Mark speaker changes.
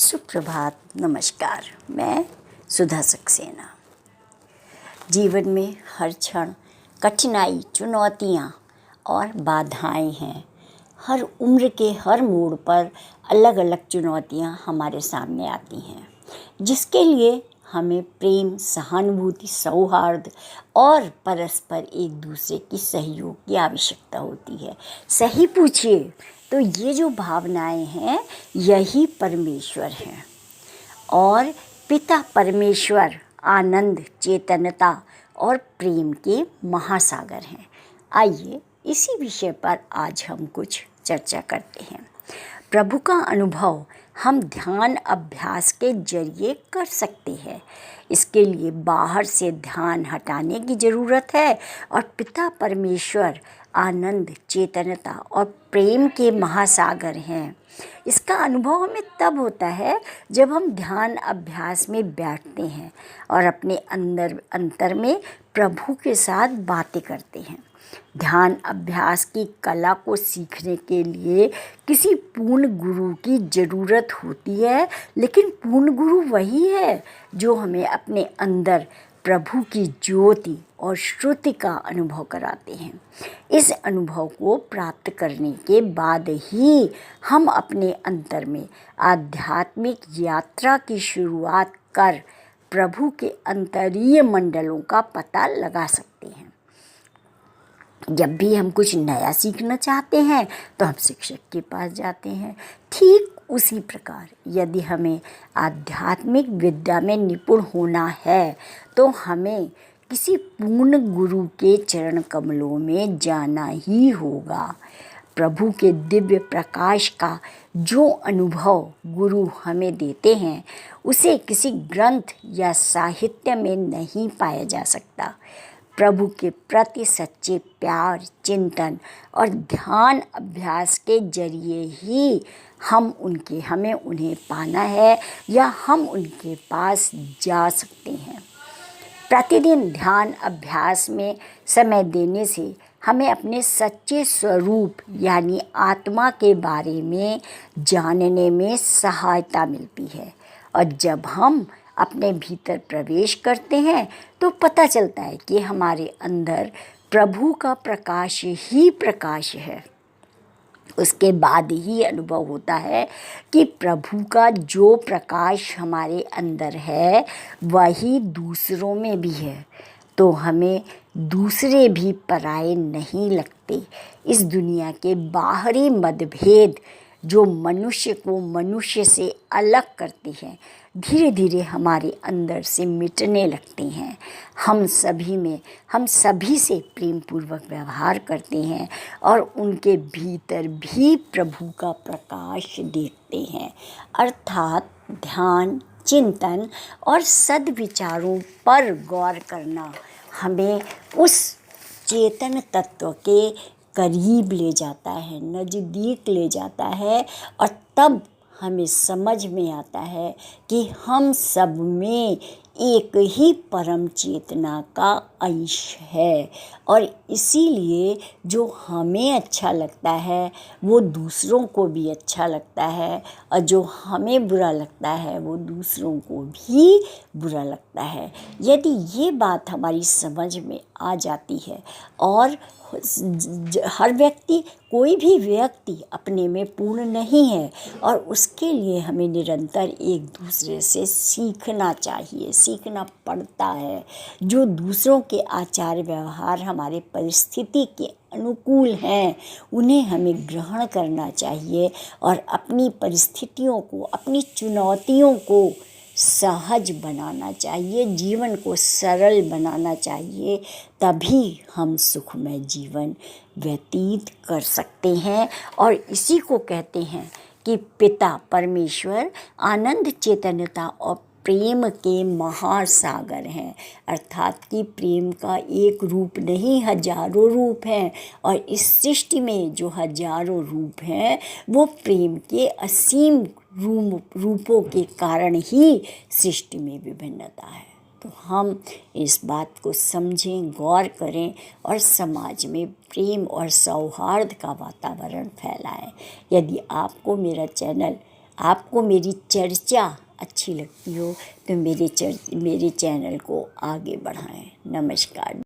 Speaker 1: सुप्रभात, नमस्कार। मैं सुधा सक्सेना। जीवन में हर क्षण कठिनाई, चुनौतियाँ और बाधाएं हैं। हर उम्र के हर मोड़ पर अलग अलग चुनौतियाँ हमारे सामने आती हैं, जिसके लिए हमें प्रेम, सहानुभूति, सौहार्द और परस्पर एक दूसरे की सहयोग की आवश्यकता होती है। सही पूछिए तो ये जो भावनाएं हैं यही परमेश्वर हैं और पिता परमेश्वर आनंद, चेतनता और प्रेम के महासागर हैं। आइए इसी विषय पर आज हम कुछ चर्चा करते हैं। प्रभु का अनुभव हम ध्यान अभ्यास के जरिए कर सकते हैं। इसके लिए बाहर से ध्यान हटाने की ज़रूरत है और पिता परमेश्वर आनंद, चेतनता और प्रेम के महासागर हैं। इसका अनुभव हमें तब होता है जब हम ध्यान अभ्यास में बैठते हैं और अपने अंतर में प्रभु के साथ बातें करते हैं। ध्यान अभ्यास की कला को सीखने के लिए किसी पूर्ण गुरु की ज़रूरत होती है, लेकिन पूर्ण गुरु वही है जो हमें अपने अंदर प्रभु की ज्योति और श्रुति का अनुभव कराते हैं। इस अनुभव को प्राप्त करने के बाद ही हम अपने अंतर में आध्यात्मिक यात्रा की शुरुआत कर प्रभु के अंतरीय मंडलों का पता लगा सकते हैं। जब भी हम कुछ नया सीखना चाहते हैं तो हम शिक्षक के पास जाते हैं। ठीक उसी प्रकार यदि हमें आध्यात्मिक विद्या में निपुण होना है तो हमें किसी पूर्ण गुरु के चरण कमलों में जाना ही होगा। प्रभु के दिव्य प्रकाश का जो अनुभव गुरु हमें देते हैं उसे किसी ग्रंथ या साहित्य में नहीं पाया जा सकता। प्रभु के प्रति सच्चे प्यार, चिंतन और ध्यान अभ्यास के जरिए ही हमें उन्हें पाना है या हम उनके पास जा सकते हैं। प्रतिदिन ध्यान अभ्यास में समय देने से हमें अपने सच्चे स्वरूप यानी आत्मा के बारे में जानने में सहायता मिलती है और जब हम अपने भीतर प्रवेश करते हैं तो पता चलता है कि हमारे अंदर प्रभु का प्रकाश ही प्रकाश है। उसके बाद ही अनुभव होता है कि प्रभु का जो प्रकाश हमारे अंदर है वही दूसरों में भी है, तो हमें दूसरे भी पराये नहीं लगते। इस दुनिया के बाहरी मतभेद जो मनुष्य को मनुष्य से अलग करते हैं धीरे धीरे हमारे अंदर से मिटने लगते हैं। हम सभी से प्रेम पूर्वक व्यवहार करते हैं और उनके भीतर भी प्रभु का प्रकाश देखते हैं। अर्थात ध्यान, चिंतन और सद्विचारों पर गौर करना हमें उस चेतन तत्व के करीब ले जाता है, नज़दीक ले जाता है और तब हमें समझ में आता है कि हम सब में एक ही परम चेतना का अंश है और इसीलिए जो हमें अच्छा लगता है वो दूसरों को भी अच्छा लगता है और जो हमें बुरा लगता है वो दूसरों को भी बुरा लगता है। यदि ये बात हमारी समझ में आ जाती है और कोई भी व्यक्ति अपने में पूर्ण नहीं है और उसके लिए हमें निरंतर एक दूसरे से सीखना पड़ता है। जो दूसरों के आचार व्यवहार हमारे परिस्थिति के अनुकूल हैं उन्हें हमें ग्रहण करना चाहिए और अपनी परिस्थितियों को, अपनी चुनौतियों को सहज बनाना चाहिए, जीवन को सरल बनाना चाहिए। तभी हम सुखमय जीवन व्यतीत कर सकते हैं और इसी को कहते हैं कि पिता परमेश्वर आनंद, चेतनता और प्रेम के महासागर हैं। अर्थात कि प्रेम का एक रूप नहीं, हजारों रूप हैं और इस सृष्टि में जो हजारों रूप हैं वो प्रेम के असीम रूपों के कारण ही सृष्टि में विभिन्नता है। तो हम इस बात को समझें, गौर करें और समाज में प्रेम और सौहार्द का वातावरण फैलाएं। यदि आपको मेरा चैनल आपको मेरी चर्चा अच्छी लगती हो तो मेरे चैनल को आगे बढ़ाएं। नमस्कार।